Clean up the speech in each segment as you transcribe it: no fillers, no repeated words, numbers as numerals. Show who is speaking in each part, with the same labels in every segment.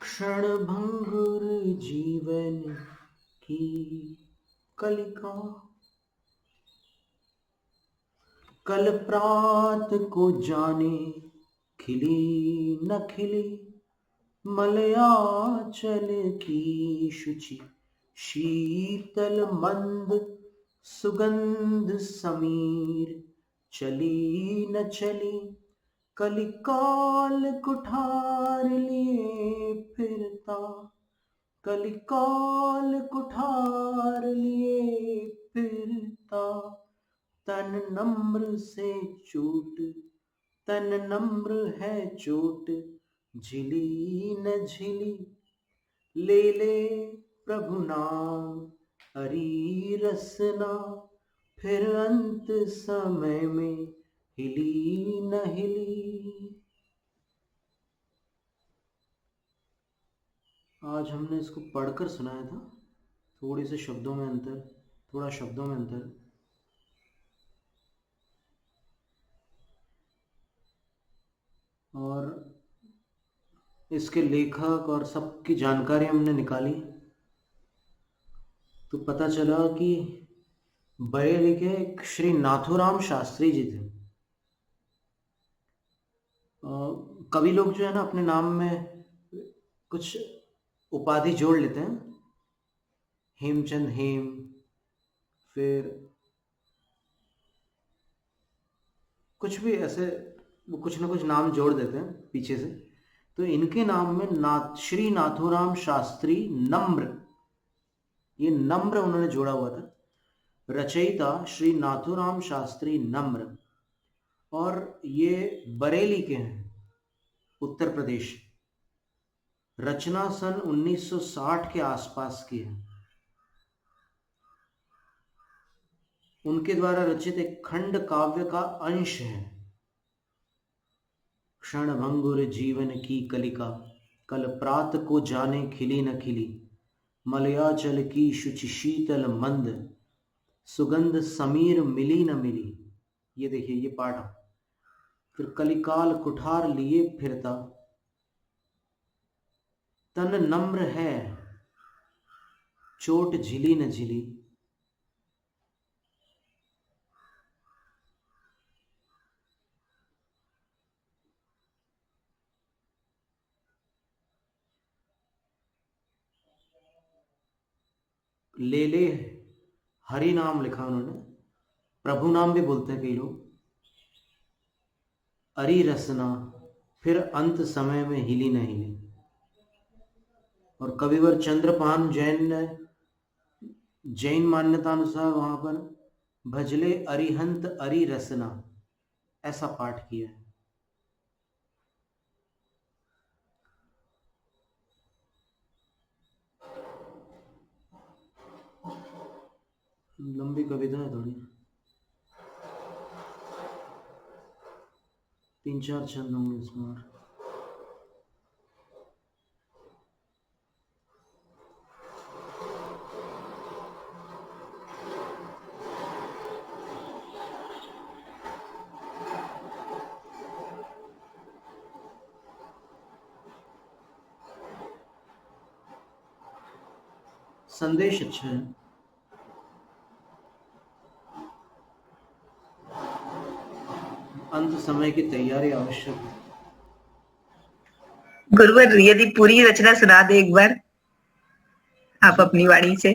Speaker 1: क्षण भंगुर जीवन की कलिका, कल प्रात को जाने खिली न खिली, मलयाचल की शुचि शीतल मंद सुगंध समीर, चली न चली कलिकाल कुठार लिए फिरता, कलिकाल कुठार लिए फिरता। तन नम्र से चोट, तन नम्र है चोट, झिली न झिली, ले ले प्रभु नाम हरी रसना, फिर अंत समय में हिली न हिली। आज हमने इसको पढ़कर सुनाया था, थोड़े से शब्दों में अंतर, थोड़ा शब्दों में अंतर। और इसके लेखक और सबकी जानकारी हमने निकाली तो पता चला कि बरेली के एक श्री नाथूराम शास्त्री जी थे। कवि लोग जो है ना अपने नाम में कुछ उपाधि जोड़ लेते हैं, हेमचंद हेम, फिर कुछ भी ऐसे वो कुछ ना कुछ नाम जोड़ देते हैं पीछे से। तो इनके नाम में श्री नाथूराम शास्त्री नम्र, ये नम्र उन्होंने जोड़ा हुआ था। रचयिता श्री नाथूराम शास्त्री नम्र, और ये बरेली के हैं, उत्तर प्रदेश। रचना सन 1960 के आसपास की है। उनके द्वारा रचित एक खंड काव्य का अंश है। क्षण भंगुर जीवन की कलिका, कल प्रात को जाने खिली न खिली, मलयाचल की शुचि शीतल मंद, सुगंध समीर मिली न मिली। ये देखिए ये पाठ। फिर कलिकाल कुठार लिए फिरता, तन नम्र है चोट झिली न झिली, ले ले हरि नाम लिखा उन्होंने, प्रभु नाम भी बोलते हैं कई लोग, अरी रसना, फिर अंत समय में हिली न हिली। और कविवर चंद्रपान जैन ने जैन मान्यता अनुसार वहां पर भजले अरिहंत अरि रसना ऐसा पाठ किया है। लंबी कविता है थोड़ी, 3-4 छंद होंगे इसमें। और संदेश अच्छा है। अंत समय की तैयारी आवश्यक है।
Speaker 2: गुरुवर यदि पूरी रचना सुना दे एक बार आप अपनी वाणी से।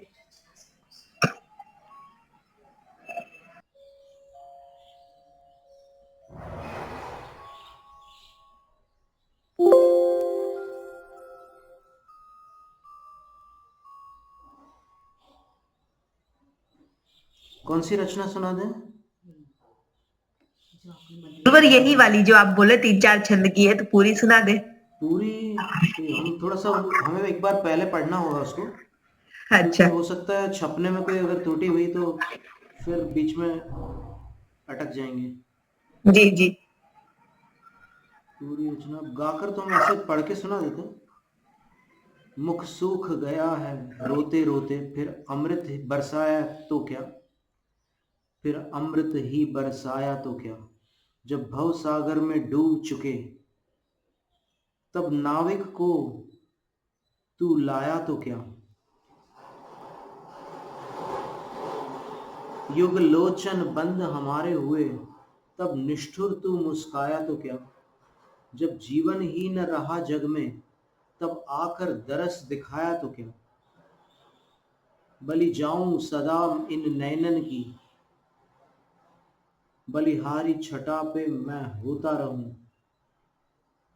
Speaker 1: कौन सी रचना सुना दें?
Speaker 2: गुरुवर यही वाली जो आप बोले 3-4 छंद की है, तो पूरी सुना दे।
Speaker 1: पूरी हम थोड़ा सा, हमें एक बार पहले पढ़ना होगा उसको,
Speaker 2: अच्छा।
Speaker 1: क्योंकि हो सकता है छपने में कोई अगर त्रुटि हुई तो फिर बीच में अटक जाएंगे।
Speaker 2: जी जी।
Speaker 1: पूरी रचना गाकर तो हम ऐसे पढ़ के सुना देते हैं। मुख सूख गया है रोते रोते, फिर अमृत बरसाया तो क्या, फिर अमृत ही बरसाया तो क्या, जब भव सागर में डूब चुके, तब नाविक को तू लाया तो क्या, युग लोचन बंद हमारे हुए, तब निष्ठुर तू मुस्काया तो क्या। जब जीवन ही न रहा जग में, तब आकर दरस दिखाया तो क्या। बलि जाऊं सदा इन नैनन की, बलिहारी छटा पे मैं होता रहूं।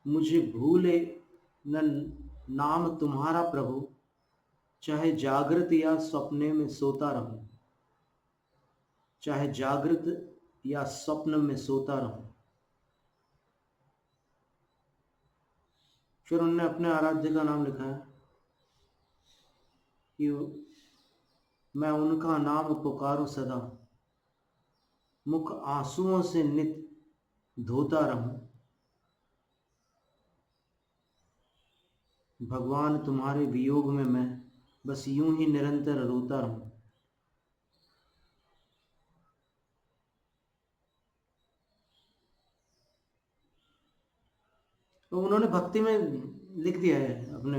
Speaker 1: मुझे भूले न नाम तुम्हारा प्रभु, चाहे जागृत या सपने में सोता रहूं। चाहे जागृत या स्वप्न में सोता रहूं। फिर उन्होंने अपने आराध्य का नाम लिखा है कि मैं उनका नाम पुकारूं सदा, मुख आंसुओं से नित धोता रहूं। भगवान तुम्हारे वियोग में मैं बस यूं ही निरंतर रोता रहूं। तो उन्होंने भक्ति में लिख दिया है अपने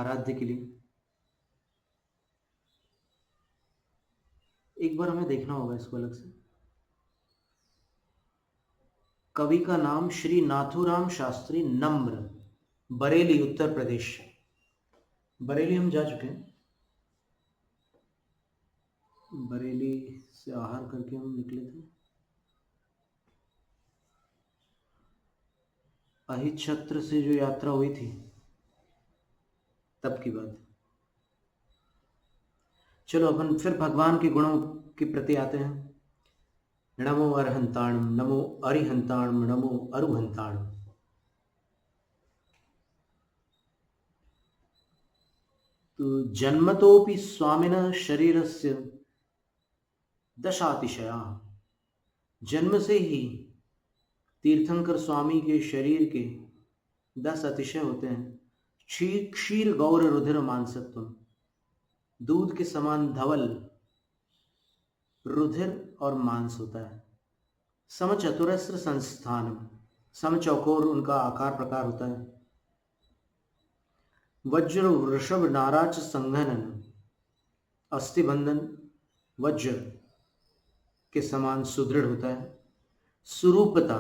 Speaker 1: आराध्य के लिए। एक बार हमें देखना होगा इसको अलग से। कवि का नाम श्री नाथूराम शास्त्री नम्र, बरेली उत्तर प्रदेश। बरेली हम जा चुके हैं। बरेली से आहार करके हम निकले थे। अहिच्छत्र से जो यात्रा हुई थी तब की बात। चलो अपन फिर भगवान के गुणों के प्रति आते हैं। नमो अरहंताणम, नमो अरिहंताणम, नमो अरुहंताणम। तो जन्मतोपि स्वामिनः शरीरस्य दशातिशया। जन्म से ही तीर्थंकर स्वामी के शरीर के 10 अतिशय होते हैं। क्षीर गौर रुधिर मांसत्व, दूध के समान धवल रुधिर और मांस होता है। समचतुरस्र संस्थान, समचौकोर उनका आकार प्रकार होता है। वज्र वृषभ नाराज संघनन, अस्थिबंधन वज्र के समान सुदृढ़ होता है। सुरूपता,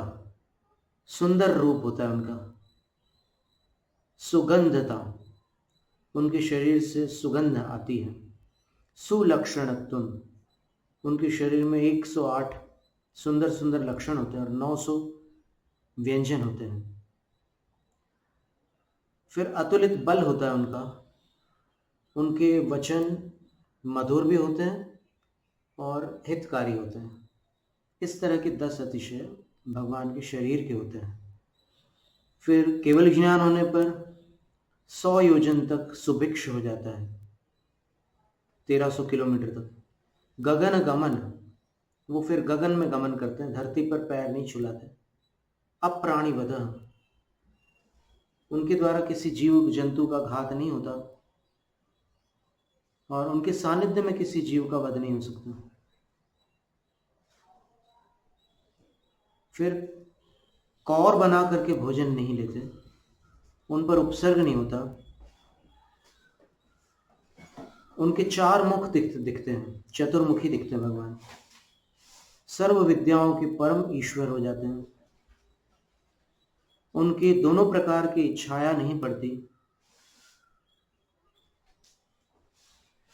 Speaker 1: सुंदर रूप होता है उनका। सुगंधता, उनके शरीर से सुगंध आती है। सुलक्षणत्व, उनके शरीर में 108 सुंदर सुंदर लक्षण होते हैं और 900 व्यंजन होते हैं। फिर अतुलित बल होता है उनका। उनके वचन मधुर भी होते हैं और हितकारी होते हैं। इस तरह के 10 अतिशय भगवान के शरीर के होते हैं। फिर केवल ज्ञान होने पर 100 योजन तक सुभिक्ष हो जाता है, 1300 किलोमीटर तक। गगन गमन, वो फिर गगन में गमन करते हैं, धरती पर पैर नहीं छुलाते। अप्राणी वध, उनके द्वारा किसी जीव जंतु का घात नहीं होता और उनके सानिध्य में किसी जीव का वध नहीं हो सकता। फिर कौर बना करके भोजन नहीं लेते, उन पर उपसर्ग नहीं होता। उनके 4 मुख दिखते हैं, चतुर्मुखी दिखते हैं भगवान। सर्व विद्याओं के परम ईश्वर हो जाते हैं। उनके दोनों प्रकार की छाया नहीं पड़ती,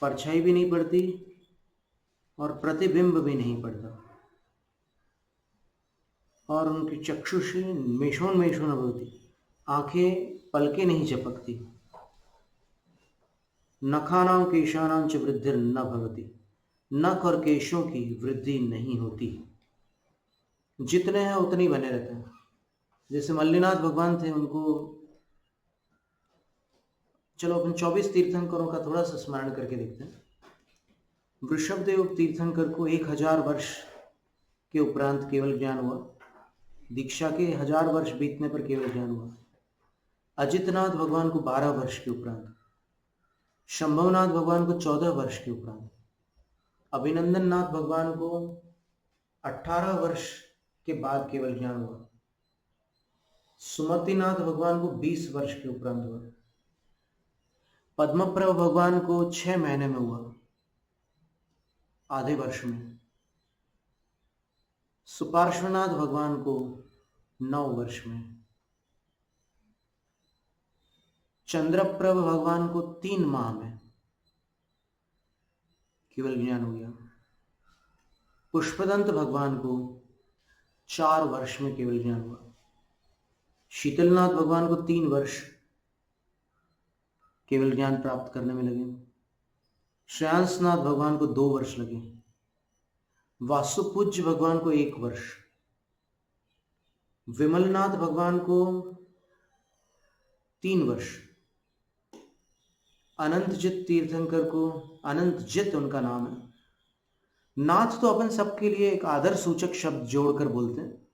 Speaker 1: परछाई भी नहीं पड़ती और प्रतिबिंब भी नहीं पड़ता। और उनकी चक्षुषी मेषोन्मेषो न भवति, आंखें पलके नहीं झपकती। नखानां केशानां च वृद्धिर न भवति, नख और केशों की वृद्धि नहीं होती। जितने हैं उतने ही बने रहते हैं। जैसे मल्लिनाथ भगवान थे, उनको चलो अपन 24 तीर्थंकरों का थोड़ा सा स्मरण करके देखते हैं। वृषभदेव तीर्थंकर को 1000 वर्ष के उपरांत केवल ज्ञान हुआ। दीक्षा के 1000 वर्ष बीतने पर केवल ज्ञान हुआ। अजितनाथ भगवान को 12 वर्ष के उपरांत, शंभवनाथ भगवान को 14 वर्ष के उपरांत, अभिनंदन नाथ भगवान को 18 वर्ष के बाद केवल ज्ञान हुआ। सुमतिनाथ भगवान को 20 वर्ष के उपरांत हुआ। पद्मप्रभ भगवान को 6 महीने में हुआ, आधे वर्ष में। सुपार्श्वनाथ भगवान को 9 वर्ष में। चंद्रप्रभ भगवान को 3 माह में केवल ज्ञान हो गया। पुष्पदंत भगवान को 4 वर्ष में केवल ज्ञान हुआ। शीतलनाथ भगवान को 3 वर्ष केवल ज्ञान प्राप्त करने में लगे। श्रेयांसनाथ भगवान को 2 वर्ष लगे। वासुपूज्य भगवान को 1 वर्ष। विमलनाथ भगवान को 3 वर्ष। अनंतजित तीर्थंकर को, अनंतजित उनका नाम है। नाथ तो अपन सबके लिए एक आदर सूचक शब्द जोड़कर बोलते हैं।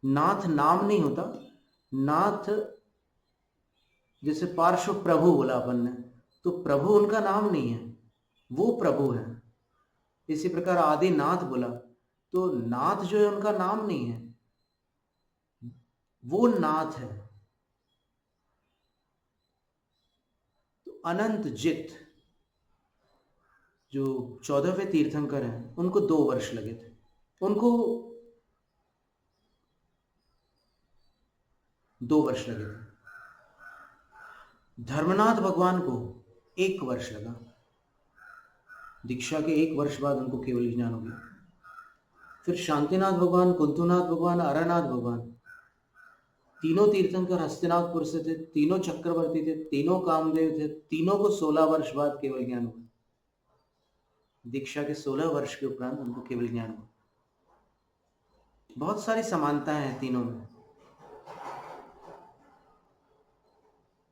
Speaker 1: नाथ नाम नहीं होता। नाथ जैसे पार्श्व प्रभु बोला अपन ने, तो प्रभु उनका नाम नहीं है, वो प्रभु है। इसी प्रकार आदि नाथ बोला, तो नाथ जो है उनका नाम नहीं है, वो नाथ है। तो अनंत जित जो 14वें तीर्थंकर हैं, उनको 2 वर्ष लगे थे। उनको 2 वर्ष लगे थे। धर्मनाथ भगवान को 1 वर्ष लगा। दीक्षा के 1 वर्ष बाद उनको केवल ज्ञान हो गया। फिर शांतिनाथ भगवान, कुंतुनाथ भगवान, अरनाथ भगवान, तीनों तीर्थंकर हस्तिनापुर से थे, तीनों चक्रवर्ती थे, तीनों कामदेव थे, तीनों को 16 वर्ष बाद केवल ज्ञान हुआ। दीक्षा के 16 वर्ष के उपरांत उनको केवल ज्ञान हुआ। बहुत सारी समानताएं हैं तीनों में।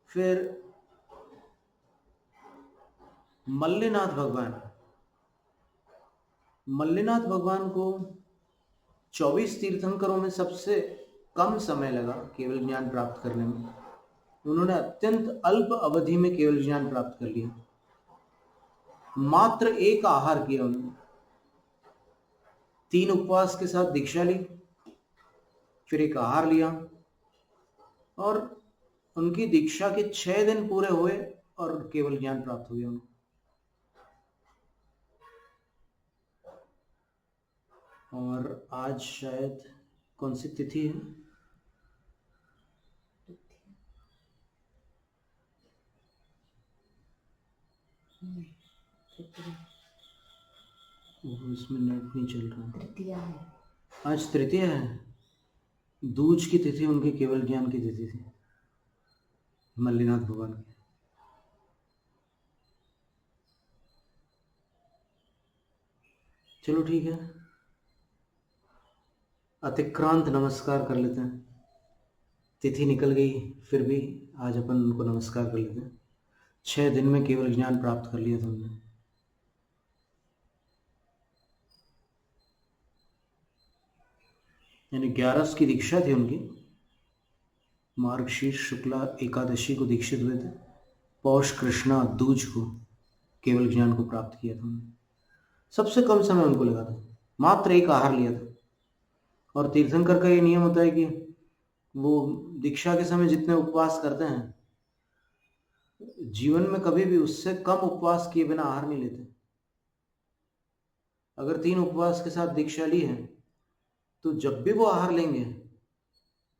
Speaker 1: फिर मल्लिनाथ भगवान, मल्लिनाथ भगवान को 24 तीर्थंकरों में सबसे कम समय लगा केवल ज्ञान प्राप्त करने में। उन्होंने अत्यंत अल्प अवधि में केवल ज्ञान प्राप्त कर लिया। मात्र 1 आहार किया उन्होंने। 3 उपवास के साथ दीक्षा ली, फिर 1 आहार लिया, और उनकी दीक्षा के 6 दिन पूरे हुए और केवल ज्ञान प्राप्त हो गया उनको। और आज शायद कौन सी तिथि है? इसमें नेट नहीं चल रहा।
Speaker 3: तृतीया है।
Speaker 1: आज तृतीया है। दूज की तिथि उनके केवल ज्ञान की तिथि थी, मल्लिनाथ भगवान की। चलो ठीक है, अतिक्रांत नमस्कार कर लेते हैं। तिथि निकल गई, फिर भी आज अपन उनको नमस्कार कर लेते हैं। 6 दिन में केवल ज्ञान प्राप्त कर लिया था उन्होंने। यानी 11 की दीक्षा थी उनकी। मार्गशीर्ष शुक्ला एकादशी को दीक्षित हुए थे। पौष कृष्णा दूज को केवल ज्ञान को प्राप्त किया था उन्होंने। सबसे कम समय उनको लगा था, मात्र 1 आहार लिया था। और तीर्थंकर का ये नियम होता है कि वो दीक्षा के समय जितने उपवास करते हैं, जीवन में कभी भी उससे कम उपवास किए बिना आहार नहीं लेते। अगर 3 उपवास के साथ दीक्षा ली है, तो जब भी वो आहार लेंगे,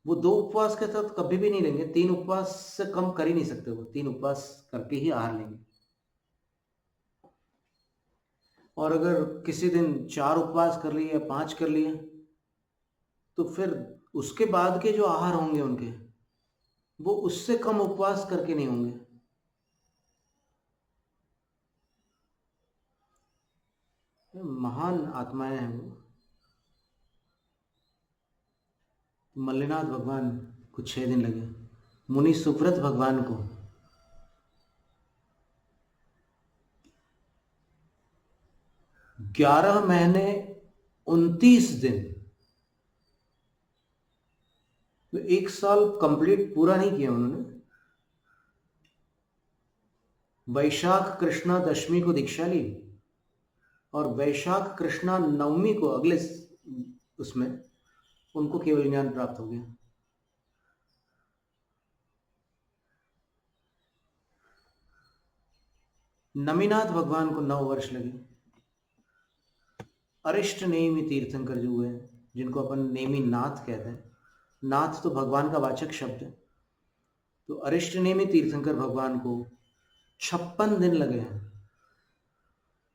Speaker 1: वो 2 उपवास के साथ कभी भी नहीं लेंगे। 3 उपवास से कम कर ही नहीं सकते। वो 3 उपवास करके ही आहार लेंगे। और अगर किसी दिन 4 उपवास कर लिए या 5 कर लिए, तो फिर उसके बाद के जो आहार होंगे उनके, वो उससे कम उपवास करके नहीं होंगे। महान आत्माएं हैं वो। मल्लिनाथ भगवान को 6 दिन लगे। मुनि सुव्रत भगवान को 11 महीने 29 दिन, तो 1 साल कंप्लीट पूरा नहीं किया उन्होंने। वैशाख कृष्णा दशमी को दीक्षा ली, और वैशाख कृष्णा नवमी को अगले उसमें उनको केवल ज्ञान प्राप्त हो गया। नमीनाथ भगवान को 9 वर्ष लगे। अरिष्ट नेमि तीर्थंकर जो हुए, जिनको अपन नेमि नाथ कहते हैं, नाथ तो भगवान का वाचक शब्द है, तो अरिष्ट नेमि तीर्थंकर भगवान को 56 दिन लगे हैं।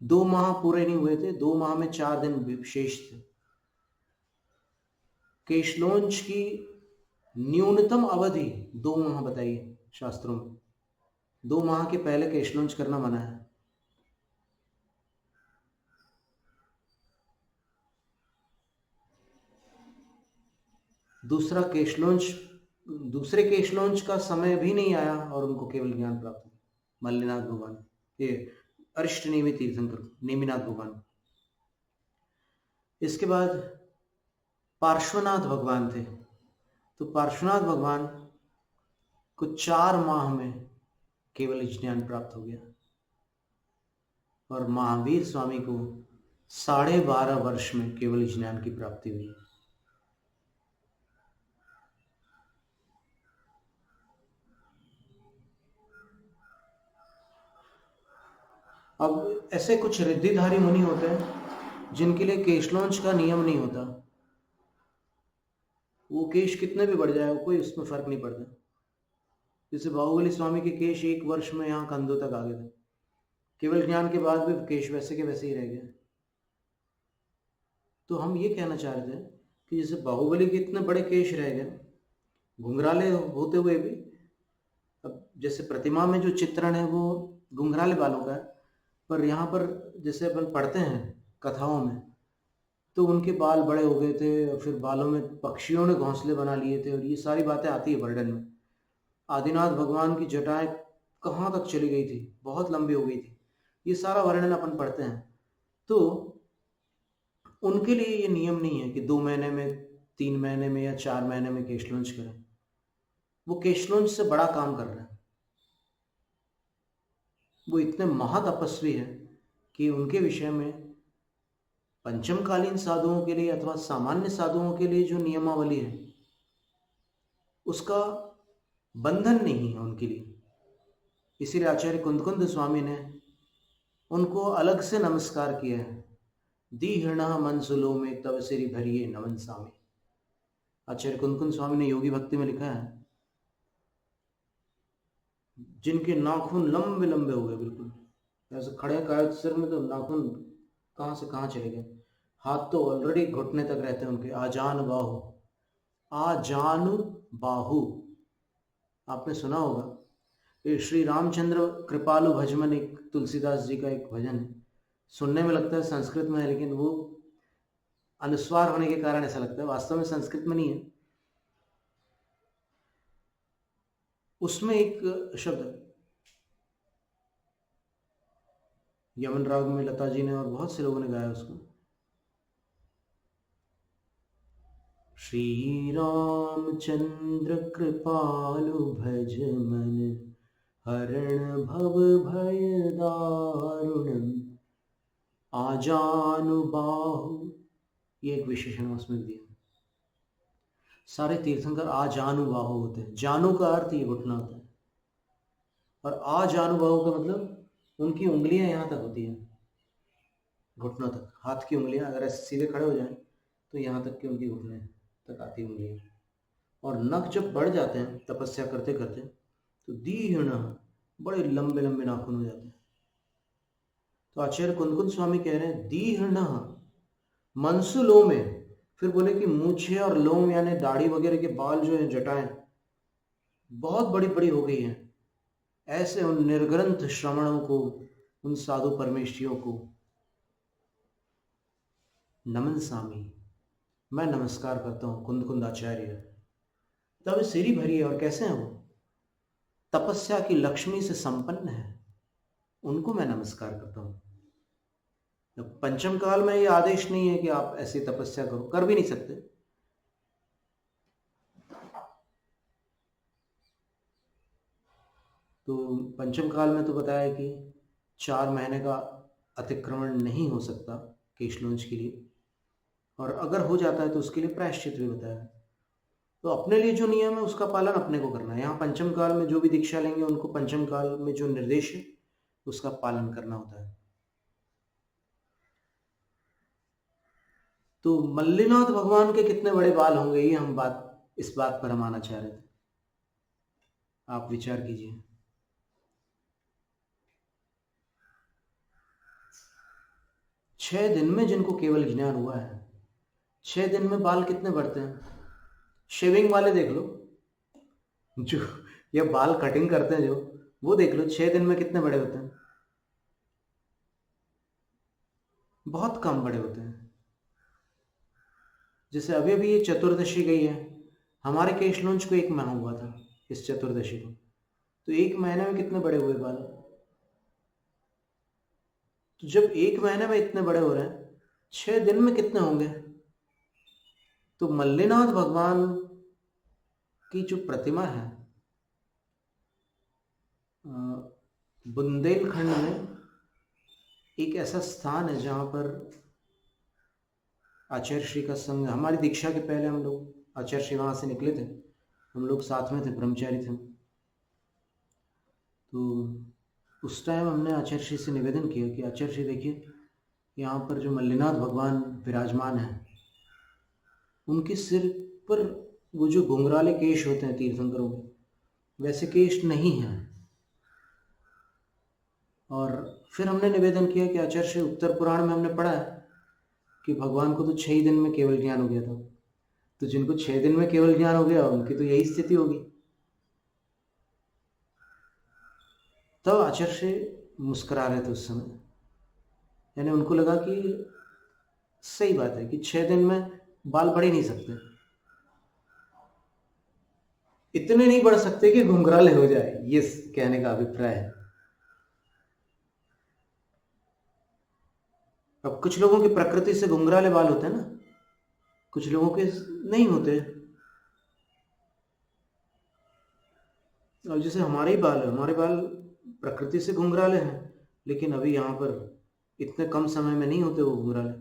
Speaker 1: 2 माह पूरे नहीं हुए थे, 2 माह में 4 दिन विशेष थे। केशलोंच की न्यूनतम अवधि 2 माह बताइए शास्त्रों में। 2 माह के पहले केशलोंच करना मना है। दूसरे केशलोंच का समय भी नहीं आया और उनको केवल ज्ञान प्राप्त हुआ। मल्लिनाथ भगवान, ये अरिष्ट नेमि तीर्थंकर नेमिनाथ भगवान। इसके बाद पार्श्वनाथ भगवान थे। तो पार्श्वनाथ भगवान को 4 माह में केवल ज्ञान प्राप्त हो गया और महावीर स्वामी को 12.5 वर्ष में केवल ज्ञान की प्राप्ति हुई। अब ऐसे कुछ रिद्धिधारी मुनि होते हैं जिनके लिए केशलोंच का नियम नहीं होता। वो केश कितने भी बढ़ जाए, कोई उसमें फर्क नहीं पड़ता। जैसे बाहुबली स्वामी के केश 1 वर्ष में यहाँ कंधों तक आ गए थे, केवल ज्ञान के बाद भी केश वैसे के वैसे ही रह गए। तो हम ये कहना चाह रहे थे कि जैसे बाहुबली के इतने बड़े केश रह गए, घुंघराले होते हुए भी, अब जैसे प्रतिमा में जो चित्रण है वो घुंघराले बालों का है, पर यहाँ पर जैसे अपन पढ़ते हैं कथाओं में, तो उनके बाल बड़े हो गए थे और फिर बालों में पक्षियों ने घोंसले बना लिए थे, और ये सारी बातें आती है वर्णन में। आदिनाथ भगवान की जटाएं कहाँ तक चली गई थी, बहुत लंबी हो गई थी, ये सारा वर्णन अपन पढ़ते हैं। तो उनके लिए ये नियम नहीं है कि 2 महीने में, 3 महीने में या 4 महीने में केशलोंच करें। वो केशलोंच से बड़ा काम कर रहे हैं। वो इतने महातपस्वी हैं कि उनके विषय में पंचमकालीन साधुओं के लिए अथवा सामान्य साधुओं के लिए जो नियमावली है उसका बंधन नहीं है उनके लिए। इसीलिए आचार्य कुंदकुंद स्वामी ने उनको अलग से नमस्कार किया है। दीहृणः मनसुलो में तव सिरि भरिये नमन सामी। आचार्य कुंदकुंद स्वामी ने योगी भक्ति में लिखा है, जिनके नाखून लंबे लंबे हो गए, बिल्कुल ऐसे खड़े कायद सिर में, तो नाखून कहाँ से कहाँ चले गए। हाथ तो ऑलरेडी घुटने तक रहते हैं उनके। आजान बाहु, आजानु बाहु, आपने सुना होगा। ये श्री रामचंद्र कृपालु भजमन, एक तुलसीदास जी का एक भजन है। सुनने में लगता है संस्कृत में है, लेकिन वो अनुस्वार होने के कारण ऐसा लगता है, वास्तव में संस्कृत में नहीं है। उसमें एक शब्द यमन राग में लता जी ने और बहुत से लोगों ने गाया उसको। श्री रामचंद्र कृपालु भज मन, हरण भव भय दारुणम, आजानुबाहु, ये एक विशेषण उसमें दिया। सारे तीर्थंकर आजानुबाहु होते हैं। जानु का अर्थ ये घुटना होता है, और आजानुबाहु का मतलब उनकी उंगलियां यहाँ तक होती हैं, घुटनों तक। हाथ की उंगलियां अगर ऐसे सीधे खड़े हो जाएं तो यहाँ तक की उनकी घुटने तक आती उंगलियां। और नख जब बढ़ जाते हैं तपस्या करते करते, तो दीहृणः, बड़े लंबे लंबे नाखून हो जाते हैं। तो आचार्य कुंदकुंद स्वामी कह रहे हैं दीहृणः मनसु लोम में। फिर बोले कि मूछे और लोम यानी दाढ़ी वगैरह के बाल जो है, जटाएं बहुत बड़ी बड़ी हो गई हैं। ऐसे उन निर्ग्रंथ श्रवणों को, उन साधु परमेश्वरियों को नमन सामी, मैं नमस्कार करता हूँ कुंदकुंद आचार्य। तब सिरि भरी है, और कैसे हैं वो? तपस्या की लक्ष्मी से संपन्न है, उनको मैं नमस्कार करता हूँ। पंचम काल में ये आदेश नहीं है कि आप ऐसी तपस्या करो, कर भी नहीं सकते। तो पंचम काल में तो बताया कि 4 महीने का अतिक्रमण नहीं हो सकता केशलोंच के लिए, और अगर हो जाता है तो उसके लिए प्रायश्चित भी बताया। तो अपने लिए जो नियम है उसका पालन अपने को करना है। यहाँ पंचम काल में जो भी दीक्षा लेंगे उनको पंचम काल में जो निर्देश है उसका पालन करना होता है। तो मल्लीनाथ भगवान के कितने बड़े बाल होंगे, ये इस बात पर हम आना चाह रहे थे। आप विचार कीजिए। 6 दिन में जिनको केवल ज्ञान हुआ है, 6 दिन में बाल कितने बढ़ते हैं? शेविंग वाले देख लो, जो या बाल कटिंग करते हैं जो, वो देख लो 6 दिन में कितने बड़े होते हैं? बहुत कम बड़े होते हैं। जैसे अभी अभी ये चतुर्दशी गई है, हमारे केश लॉन्च को 1 महीना हुआ था इस चतुर्दशी को, तो 1 महीने में कितने बड़े हुए बाल? तो जब 1 महीने में इतने बड़े हो रहे हैं, 6 दिन में कितने होंगे? तो मल्लीनाथ भगवान की जो प्रतिमा है, बुंदेलखंड में एक ऐसा स्थान है जहाँ पर आचार्य श्री का संग, हमारी दीक्षा के पहले हम लोग आचार्य श्री वहाँ से निकले थे, हम लोग साथ में थे, ब्रह्मचारी थे। तो उस टाइम हमने आचार्य श्री से निवेदन किया कि आचार्य श्री देखिए, यहाँ पर जो मल्लीनाथ भगवान विराजमान हैं, उनके सिर पर वो जो घुंघराले केश होते हैं तीर्थंकरों के, वैसे केश नहीं हैं। और फिर हमने निवेदन किया कि आचार्य श्री, उत्तर पुराण में हमने पढ़ा है कि भगवान को तो 6 दिन में केवल ज्ञान हो गया था, तो जिनको 6 दिन में केवल ज्ञान हो गया उनकी तो यही स्थिति होगी। तब आचार्य श्री मुस्कुरा रहे थे उस समय, यानी उनको लगा कि सही बात है कि 6 दिन में बाल बढ़ ही नहीं सकते, इतने नहीं बढ़ सकते कि घुंघराले हो जाए, ये कहने का अभिप्राय है। अब कुछ लोगों की प्रकृति से घुंघराले बाल होते हैं ना, कुछ लोगों के नहीं होते। अब जैसे हमारे ही बाल है, हमारे बाल प्रकृति से घुंघराले हैं, लेकिन अभी यहाँ पर इतने कम समय में नहीं होते वो घुंघराले,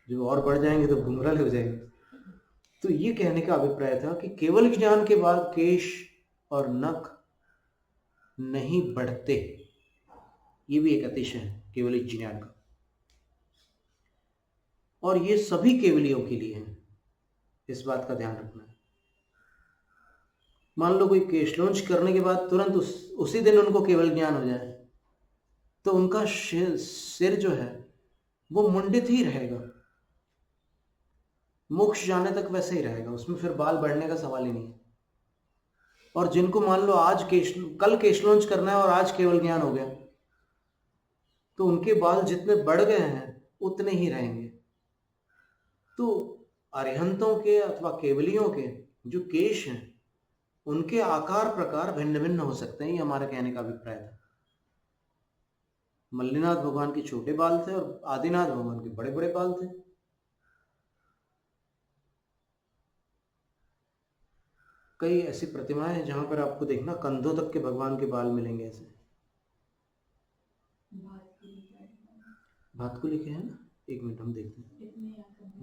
Speaker 1: जो और बढ़ जाएंगे तो घुंघराले हो जाएंगे। तो ये कहने का अभिप्राय था कि केवल ज्ञान के बाद केश और नख नहीं बढ़ते, ये भी एक अतिशय है केवल ज्ञान का, और ये सभी केवलियों के लिए है, इस बात का ध्यान रखना है। मान लो कोई केश लॉन्च करने के बाद तुरंत उसी दिन उनको केवल ज्ञान हो जाए, तो उनका सिर जो है वो मुंडित ही रहेगा, मोक्ष जाने तक वैसे ही रहेगा, उसमें फिर बाल बढ़ने का सवाल ही नहीं है। और जिनको मान लो कल केश लॉन्च करना है और आज केवल ज्ञान हो गया, तो उनके बाल जितने बढ़ गए हैं उतने ही रहेंगे। तो अरिहंतों के अथवा केवलियों के जो केश हैं, उनके आकार प्रकार भिन्न भिन्न हो सकते हैं, ये हमारे कहने का अभिप्राय था। मल्लीनाथ भगवान के छोटे बाल थे और आदिनाथ भगवान के बड़े बड़े बाल थे। कई ऐसी प्रतिमाएं हैं जहां पर आपको देखना कंधों तक के भगवान के बाल मिलेंगे ऐसे। बात को लिखे हैं ना, 1 मिनट हम देखते हैं।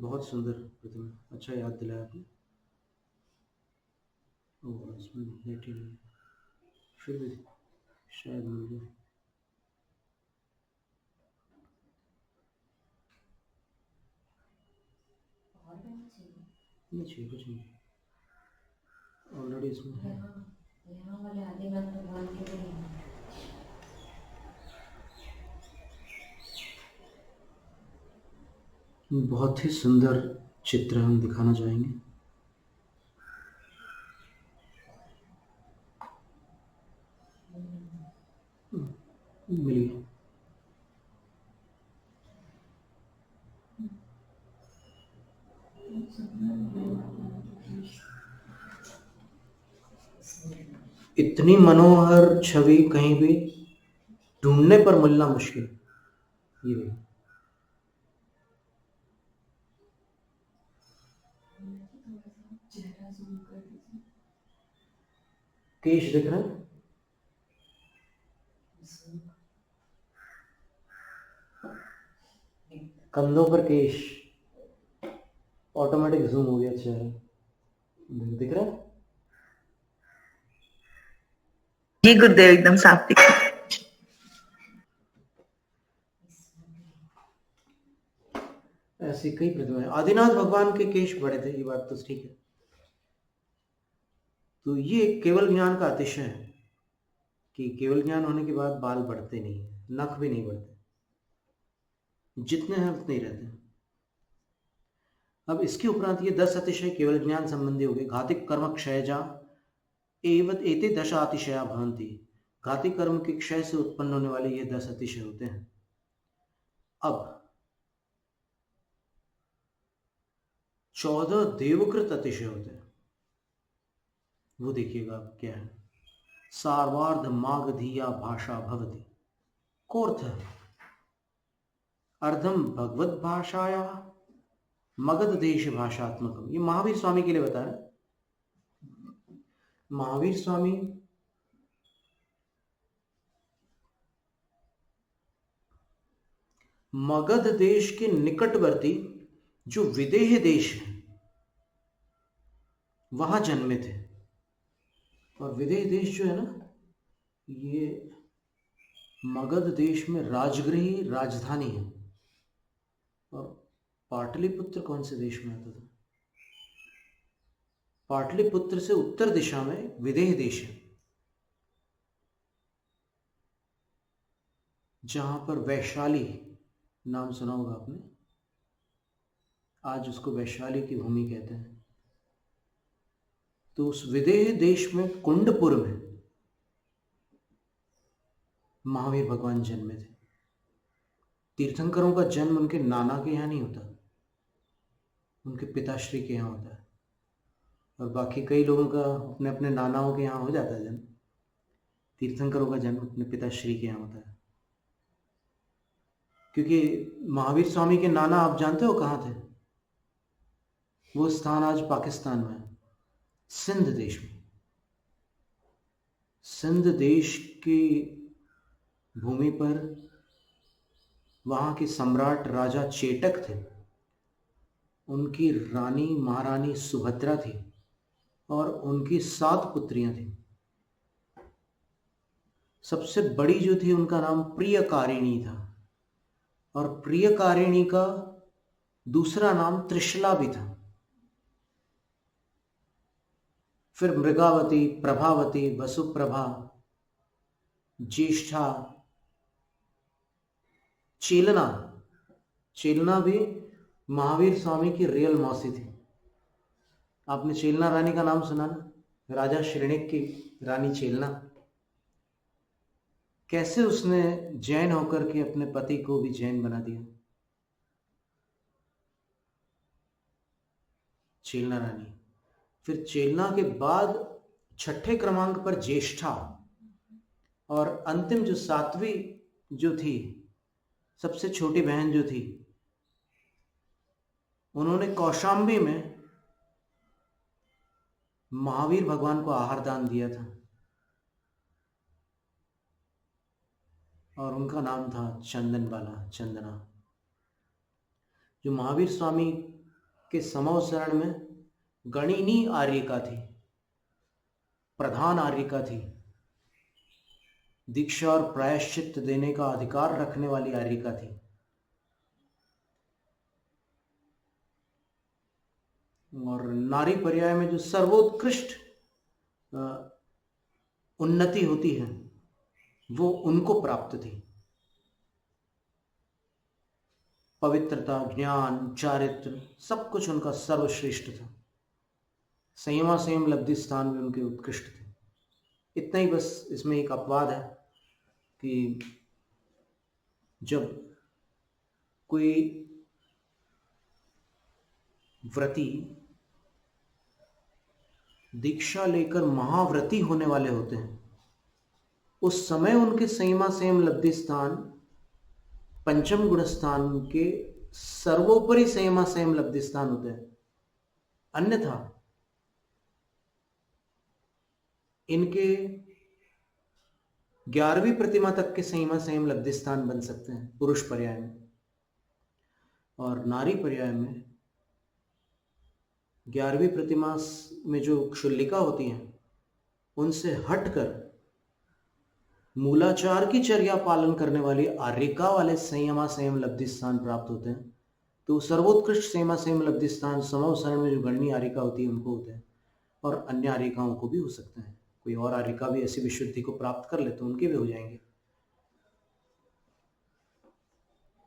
Speaker 1: बहुत सुंदर प्रतिमा, अच्छा याद दिलाया आपने। ओह, इसमें नेट ही नहीं, फिर भी शायद मिल गया। नहीं चाहिए, कुछ नहीं, ऑलरेडी इसमें है।
Speaker 3: यहाँ वाले आदिनाथ भगवान के लिए
Speaker 1: बहुत ही सुंदर चित्र हम दिखाना चाहेंगे। मिल गया। इतनी मनोहर छवि कहीं भी ढूंढने पर मिलना मुश्किल। ये देखिए, केश दिख रहा है, कंधों पर केश, ऑटोमेटिक जूम हो गया चेहरा, दिख रहा है।
Speaker 2: जी गुरुदेव, एकदम साफ दिख रहा है।
Speaker 1: ऐसी कई प्रतिमाएं। आदिनाथ भगवान के केश बड़े थे, ये बात तो ठीक है। तो ये केवल ज्ञान का अतिशय है कि केवल ज्ञान होने के बाद बाल बढ़ते नहीं, नख भी नहीं बढ़ते, जितने हैं उतने ही रहते हैं। अब इसके उपरांत ये 10 अतिशय केवल ज्ञान संबंधी हो गए। घातिक कर्म क्षयजा एवं एते 10 अतिशया भवन्ति। घातिक कर्म के क्षय से उत्पन्न होने वाले ये 10 अतिशय होते हैं। अब 14 देवकृत अतिशय होते हैं। वो देखिएगा आप क्या है। सार्वार्ध मागधीया भाषा भवति कोर्थ अर्धम भगवत भाषाया मगध देश भाषात्मकम। ये महावीर स्वामी के लिए बता रहे हैं। महावीर स्वामी मगध देश के निकटवर्ती जो विदेह देश है वहां जन्मे थे। और विदेह देश जो है ना, ये मगध देश में राजगृही राजधानी है। और पाटलिपुत्र कौन से देश में आता था? पाटलिपुत्र से उत्तर दिशा में विदेह देश है, जहां पर वैशाली नाम सुना होगा आपने। आज उसको वैशाली की भूमि कहते हैं। तो उस विदेह देश में कुंडपुर में महावीर भगवान जन्मे थे। तीर्थंकरों का जन्म उनके नाना के यहाँ नहीं होता, उनके पिताश्री के यहाँ होता है। और बाकी कई लोगों का अपने अपने नानाओं के यहाँ हो जाता है जन्म। तीर्थंकरों का जन्म अपने पिताश्री के यहाँ होता है। क्योंकि महावीर स्वामी के नाना आप जानते हो कहाँ थे? वो स्थान आज पाकिस्तान में है, सिंध देश में। सिंध देश की भूमि पर वहाँ के सम्राट राजा चेटक थे। उनकी रानी महारानी सुभद्रा थी और उनकी 7 पुत्रियां थीं। सबसे बड़ी जो थी उनका नाम प्रियकारिणी था, और प्रियकारिणी का दूसरा नाम त्रिशला भी था। फिर मृगावती, प्रभावती, वसुप्रभा, ज्येष्ठा, चेलना। चेलना भी महावीर स्वामी की रियल मौसी थी। आपने चेलना रानी का नाम सुना ना? राजा श्रेणिक की रानी चेलना। कैसे उसने जैन होकर के अपने पति को भी जैन बना दिया। चेलना रानी। फिर चेलना के बाद 6ठे क्रमांक पर ज्येष्ठा, और अंतिम जो 7वीं जो थी, सबसे छोटी बहन जो थी, उन्होंने कौशाम्बी में महावीर भगवान को आहार दान दिया था, और उनका नाम था चंदनबाला, चंदना। जो महावीर स्वामी के समवसरण में गणिनी आर्यिका थी, प्रधान आर्यिका थी, दीक्षा और प्रायश्चित देने का अधिकार रखने वाली आर्यिका थी। और नारी पर्याय में जो सर्वोत्कृष्ट उन्नति होती है वो उनको प्राप्त थी। पवित्रता, ज्ञान, चारित्र, सब कुछ उनका सर्वश्रेष्ठ था। संयमा संयम लब्धि स्थान में उनके उत्कृष्ट थे। इतना ही बस इसमें एक अपवाद है कि जब कोई व्रती दीक्षा लेकर महाव्रती होने वाले होते हैं, उस समय उनके संयमा संयम लब्धि स्थान पंचम गुण स्थान के सर्वोपरि संयमा संयम लब्धि स्थान होते हैं। अन्यथा इनके 11वीं प्रतिमा तक के संयमा संयम लब्धि स्थान बन सकते हैं पुरुष पर्याय में, और नारी पर्याय में 11वीं प्रतिमा में जो क्षुल्लिका होती हैं उनसे हटकर मूलाचार की चर्या पालन करने वाली आर्यिका वाले संयमा संयम लब्धि स्थान प्राप्त होते हैं। तो सर्वोत्कृष्ट सेमा सेम लब्धि स्थान समव शरण में जो गणनी आरिका होती है उनको होता है, और अन्य आरिकाओं को भी हो सकता है। कोई और आरिका भी ऐसी विशुद्धि को प्राप्त कर ले तो उनके भी हो जाएंगे।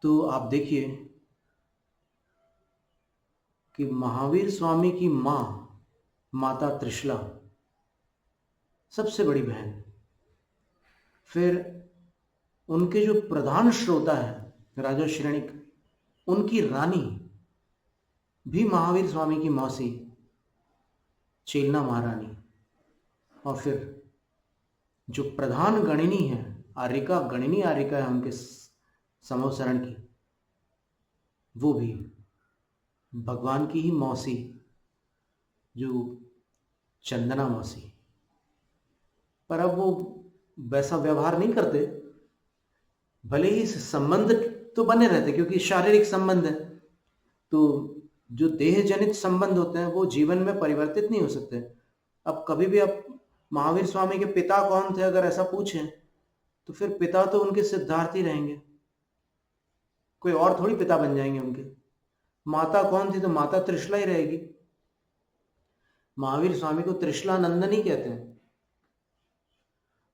Speaker 1: तो आप देखिए कि महावीर स्वामी की माँ माता त्रिशला सबसे बड़ी बहन, फिर उनके जो प्रधान श्रोता है राजा श्रेणिक, उनकी रानी भी महावीर स्वामी की मौसी चेलना महारानी, और फिर जो प्रधान गणिनी है आरिका, गणिनी आरिका है उनके समवसरण की, वो भी भगवान की ही मौसी जो चंदना मौसी। पर अब वो वैसा व्यवहार नहीं करते, भले ही संबंध तो बने रहते क्योंकि शारीरिक संबंध है, तो जो देह जनित संबंध होते हैं वो जीवन में परिवर्तित नहीं हो सकते। अब कभी भी आप महावीर स्वामी के पिता कौन थे अगर ऐसा पूछें तो फिर पिता तो उनके सिद्धार्थ ही रहेंगे, कोई और थोड़ी पिता बन जाएंगे उनके। माता कौन थी तो माता त्रिशला ही रहेगी। महावीर स्वामी को त्रिशला नंदन ही कहते हैं,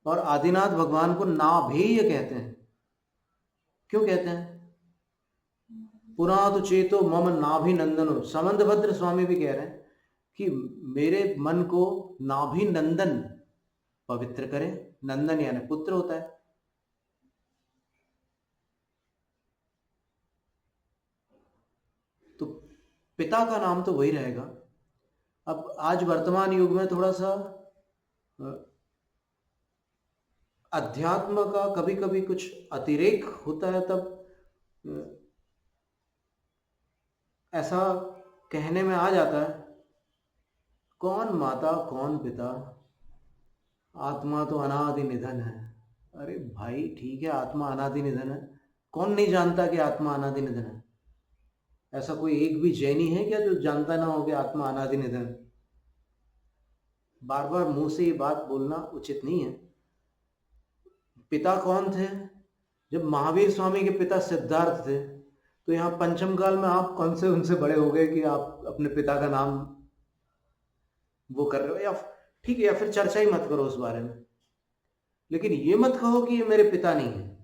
Speaker 1: और आदिनाथ भगवान को नाभेय कहते हैं। क्यों कहते हैं? पुराण चेतो मम नाभि नंदनो, समंतभद्र स्वामी भी कह रहे हैं कि मेरे मन को नाभि नंदन पवित्र करे। नंदन यानी पुत्र होता है। तो पिता का नाम तो वही रहेगा। अब आज वर्तमान युग में थोड़ा सा अध्यात्म का कभी कभी कुछ अतिरेक होता है, तब ऐसा कहने में आ जाता है कौन माता कौन पिता, आत्मा तो अनादि निधन है। अरे भाई ठीक है, आत्मा अनादि निधन है, कौन नहीं जानता कि आत्मा अनादि निधन है? ऐसा कोई एक भी जैनी है क्या जो जानता ना हो कि आत्मा अनादि निधन? बार बार मुंह से ये बात बोलना उचित नहीं है। पिता कौन थे? जब महावीर स्वामी के पिता सिद्धार्थ थे तो यहाँ पंचम काल में आप कौन से उनसे बड़े हो गए कि आप अपने पिता का नाम वो कर रहे हो? या ठीक है, या फिर चर्चा ही मत करो उस बारे में, लेकिन ये मत कहो कि ये मेरे पिता नहीं है।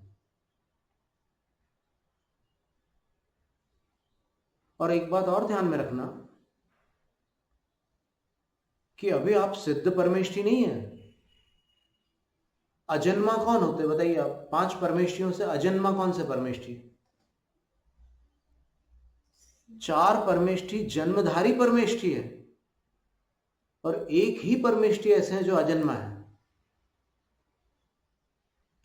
Speaker 1: और एक बात और ध्यान में रखना कि अभी आप सिद्ध परमेष्ठी नहीं है। अजन्मा कौन होते बताइए आप? 5 परमेष्ठियों से अजन्मा कौन से परमेष्ठी? 4 परमेष्ठी जन्मधारी परमेष्ठी है, और एक ही परमेष्ठी ऐसे हैं जो अजन्मा है।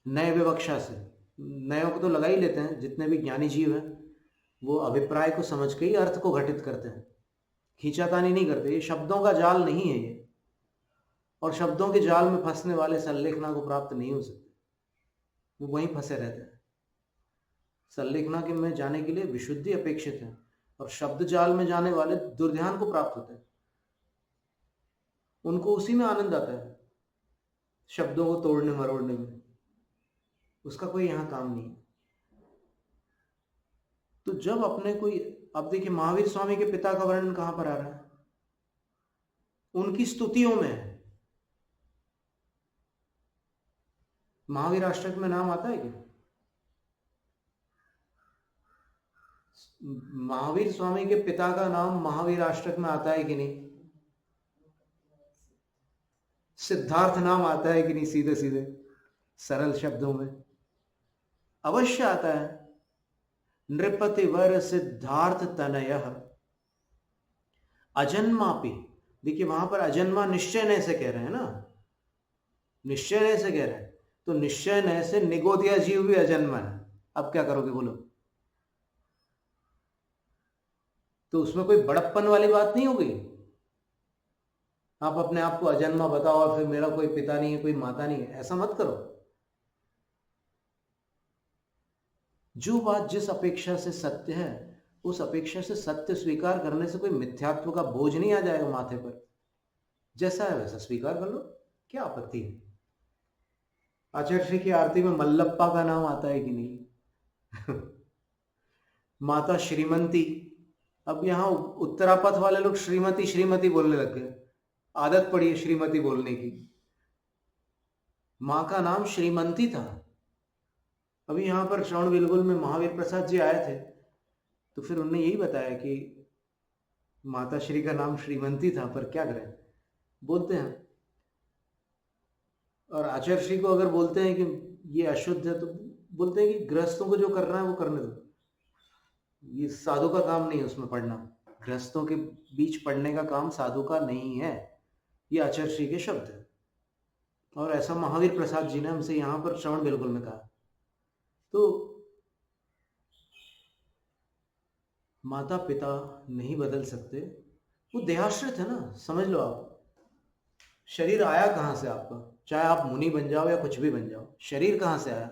Speaker 1: नए विवक्षा से, नयों को तो लगा ही लेते हैं, जितने भी ज्ञानी जीव हैं वो अभिप्राय को समझ के ही अर्थ को घटित करते हैं, खींचातानी नहीं करते। ये शब्दों का जाल नहीं है ये, और शब्दों के जाल में फंसने वाले संलेखना को प्राप्त नहीं हो सकते, वो वहीं फंसे रहते हैं। संलेखना के में जाने के लिए विशुद्धि अपेक्षित है, और शब्द जाल में जाने वाले दुर्ध्यान को प्राप्त होते हैं। उनको उसी में आनंद आता है, शब्दों को तोड़ने मरोड़ने में। उसका कोई यहां काम नहीं है। तो जब अपने कोई, अब देखिए महावीर स्वामी के पिता का वर्णन कहां पर आ रहा है? उनकी स्तुतियों में। महावीर अष्टक में नाम आता है क्या? महावीर स्वामी के पिता का नाम महावीर अष्टक में आता है कि नहीं? सिद्धार्थ नाम आता है कि नहीं? सीधे सीधे सरल शब्दों में अवश्य आता है। नृपति वर सिद्धार्थ तनयः अजन्मापि। देखिए वहां पर अजन्मा निश्चय नय से कह रहे हैं ना, निश्चय नय से कह रहे हैं, तो निश्चय नय से निगोदिया जीव भी अजन्मा है। अब क्या करोगे बोलो? तो उसमें कोई बड़प्पन वाली बात नहीं हो गई? आप अपने आप को अजन्मा बताओ और फिर मेरा कोई पिता नहीं है, कोई माता नहीं है, ऐसा मत करो। जो बात जिस अपेक्षा से सत्य है, उस अपेक्षा से सत्य स्वीकार करने से कोई मिथ्यात्व का बोझ नहीं आ जाएगा माथे पर। जैसा है वैसा स्वीकार कर लो, क्या आपत्ति है? आचार्य की आरती में मल्लप्पा का नाम आता है कि नहीं? माता श्रीमंती अब यहाँ उत्तरापथ वाले लोग श्रीमती श्रीमती बोलने लग गए, आदत पड़ी है श्रीमती बोलने की। माँ का नाम श्रीमंती था। अभी यहाँ पर श्रवण बिल्कुल में महावीर प्रसाद जी आए थे, तो फिर उन्होंने यही बताया कि माता श्री का नाम श्रीमंती था, पर क्या करें, बोलते हैं। और आचार्य श्री को अगर बोलते हैं कि ये अशुद्ध है, तो बोलते हैं कि गृहस्थों को जो करना है वो करने दो, ये साधु का काम नहीं है उसमें पढ़ना, गृहस्थों के बीच पढ़ने का काम साधु का नहीं है। ये आचार्य श्री के शब्द है, और ऐसा महावीर प्रसाद जी ने हमसे यहाँ पर श्रवण बिल्कुल में कहा। तो माता पिता नहीं बदल सकते, वो देहाश्रित है ना, समझ लो आप। शरीर आया कहाँ से आपका, चाहे आप मुनि बन जाओ या कुछ भी बन जाओ, शरीर कहाँ से आया?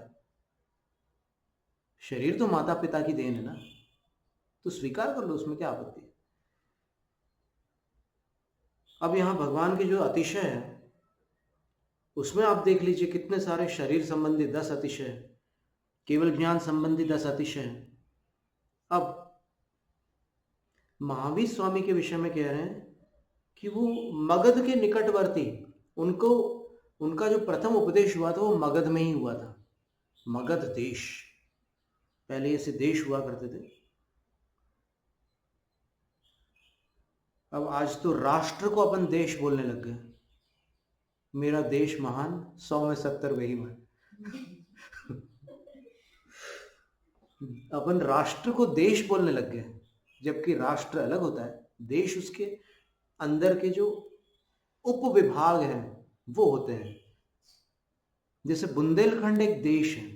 Speaker 1: शरीर तो माता पिता की देन है ना, तो स्वीकार कर लो, उसमें क्या आपत्ति है। अब यहाँ भगवान के जो अतिशय है उसमें आप देख लीजिए कितने सारे शरीर संबंधी 10 अतिशय है, केवल ज्ञान संबंधी 10 अतिशय है। अब महावीर स्वामी के विषय में कह रहे हैं कि वो मगध के निकटवर्ती, उनको उनका जो प्रथम उपदेश हुआ था वो मगध में ही हुआ था। मगध देश, पहले ऐसे देश हुआ करते थे। अब आज तो राष्ट्र को अपन देश बोलने लग गए। मेरा देश महान, 100 में 70 बेईमान। अपन राष्ट्र को देश बोलने लग गए, जबकि राष्ट्र अलग होता है, देश उसके अंदर के जो उप विभाग हैं वो होते हैं। जैसे बुंदेलखंड एक देश है,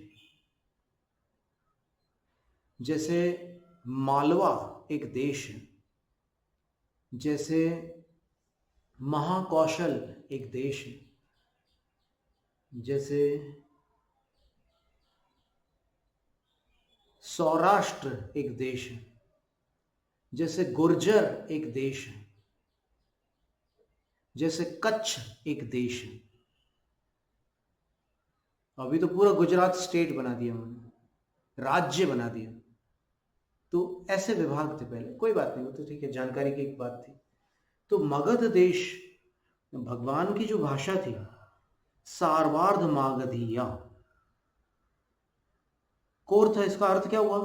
Speaker 1: जैसे मालवा एक देश है, जैसे महाकौशल एक देश है, जैसे सौराष्ट्र एक देश है, जैसे गुर्जर एक देश है, जैसे कच्छ एक देश है। अभी तो पूरा गुजरात स्टेट बना दिया उन्होंने, राज्य बना दिया। तो ऐसे विभाग थे पहले, कोई बात नहीं, वो तो ठीक है, जानकारी की एक बात थी। तो मगध देश, भगवान की जो भाषा थी, सार्वार्ध मागधीया, कोर था, इसका अर्थ क्या हुआ?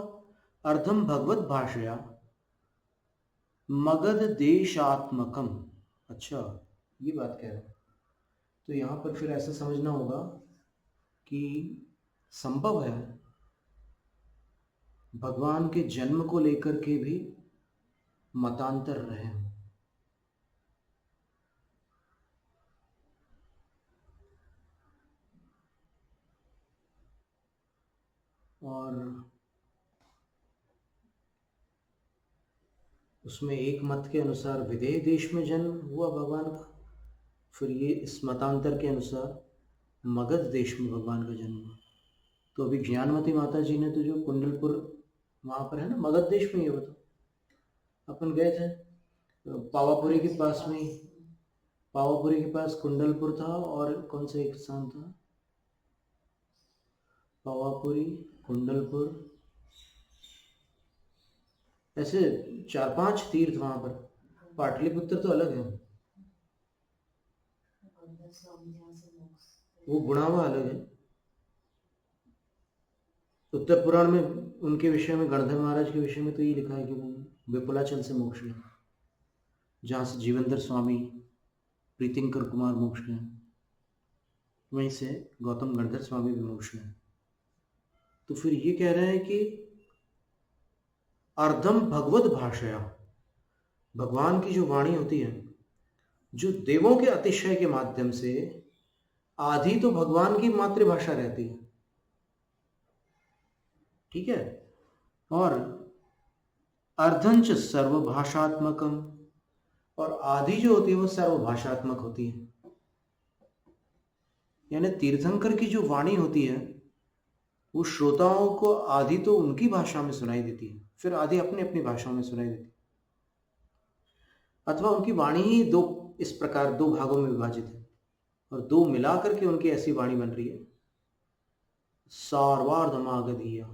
Speaker 1: अर्धम भगवत भाषया मगध देशात्मकम। अच्छा, ये बात कह रहे हैं। तो यहां पर फिर ऐसा समझना होगा कि संभव है भगवान के जन्म को लेकर के भी मतांतर रहे हैं। और उसमें एक मत के अनुसार विदेह देश में जन्म हुआ भगवान का, फिर ये इस मतांतर के अनुसार मगध देश में भगवान का जन्म हुआ। तो अभी ज्ञानमती माता जी ने तो जो कुंडलपुर वहाँ पर है ना, मगध देश में ही, वो तो अपन गए थे पावापुरी के पास में ही, पावापुरी के पास कुंडलपुर था, और कौन सा एक स्थान था, पावापुरी, कुंडलपुर, ऐसे 4-5 तीर्थ वहां पर। पाटलिपुत्र तो अलग है, वो गुणावा अलग है। उत्तर पुराण में उनके विषय में, गणधर महाराज के विषय में तो ये लिखा है कि वो विपुलाचल से मोक्ष गए, जहाँ से जीवेंद्र स्वामी, प्रीतिंकर कुमार मोक्ष गए, वहीं से गौतम गणधर स्वामी भी मोक्ष गए। तो फिर ये कह रहे हैं कि अर्धम भगवत भाषया, भगवान की जो वाणी होती है, जो देवों के अतिशय के माध्यम से, आधी तो भगवान की मातृभाषा रहती है, ठीक है, और अर्धंच सर्वभाषात्मकम, और आधी जो होती है वो सर्वभाषात्मक होती है। यानी तीर्थंकर की जो वाणी होती है वो श्रोताओं को आधी तो उनकी भाषा में सुनाई देती है, फिर आधी अपनी अपनी भाषाओं में सुनाई देती है, अथवा उनकी वाणी ही दो, इस प्रकार 2 भागों में विभाजित है, और 2 मिलाकर के उनकी ऐसी वाणी बन रही है, सार्वार्ध मागधीया,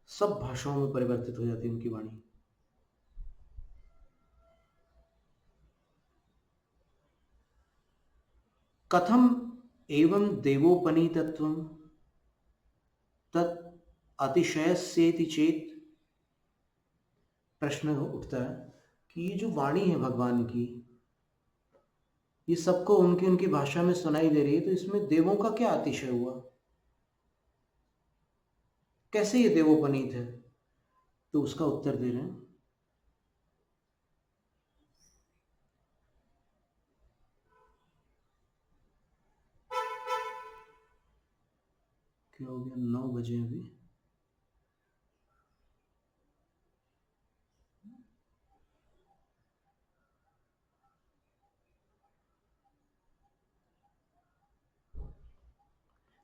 Speaker 1: सब भाषाओं में परिवर्तित हो जाती है उनकी वाणी। कथम एवं देवोपनीतत्वम तत् अतिशयस्येति चेत, प्रश्न उठता है कि ये जो वाणी है भगवान की, ये सबको उनकी उनकी भाषा में सुनाई दे रही है, तो इसमें देवों का क्या अतिशय हुआ, कैसे ये देवोपनीत है? तो उसका उत्तर दे रहे हैं, क्या हो गया, 9 बजे अभी।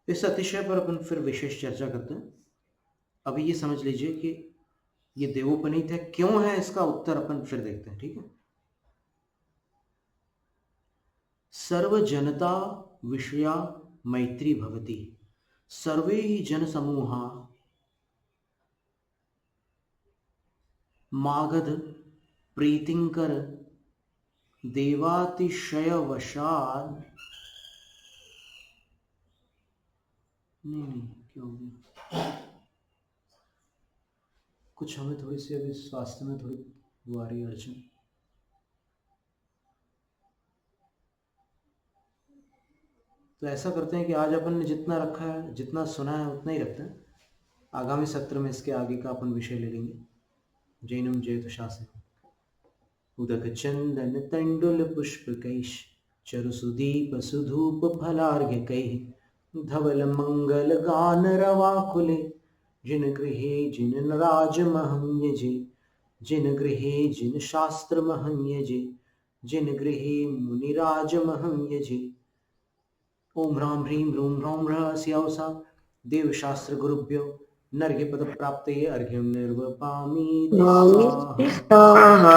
Speaker 1: इस अतिशय पर अपन फिर विशेष चर्चा करते हैं। अभी ये समझ लीजिए कि ये देवोपनीत है क्यों है, इसका उत्तर अपन फिर देखते हैं, ठीक है। सर्व जनता विषया मैत्री भवति, सर्वे ही जन समूहा मागध प्रीतिंकर देवातिशय वशाद, नहीं क्या हो गया, कुछ हमें थोड़ी सी अभी स्वास्थ्य में थोड़ी वो आ रही है अड़चन। तो ऐसा करते हैं कि आज अपन ने जितना रखा है, जितना सुना है उतना ही रखते हैं। आगामी सत्र में इसके आगे का अपन विषय ले लेंगे। जैनम जयतु शासन उदक चंदन तंडुल पुष्प कैश चरु सुदीप सुधूप फलार्घ्य कैः धवल मंगल गान रवाकुले जिन गृहे जिन राज महं यजे, जिन गृहे जिन शास्त्र महं यजे, जिन गृहे मुनिराज महं यजे। ओम ह्रां ह्रीं रूं ह्रौं ह्रस्यौसा देवशास्त्र गुरुभ्यो नर्घ्य पद प्राप्ते अर्घ्यं निर्वपामि स्वाहा।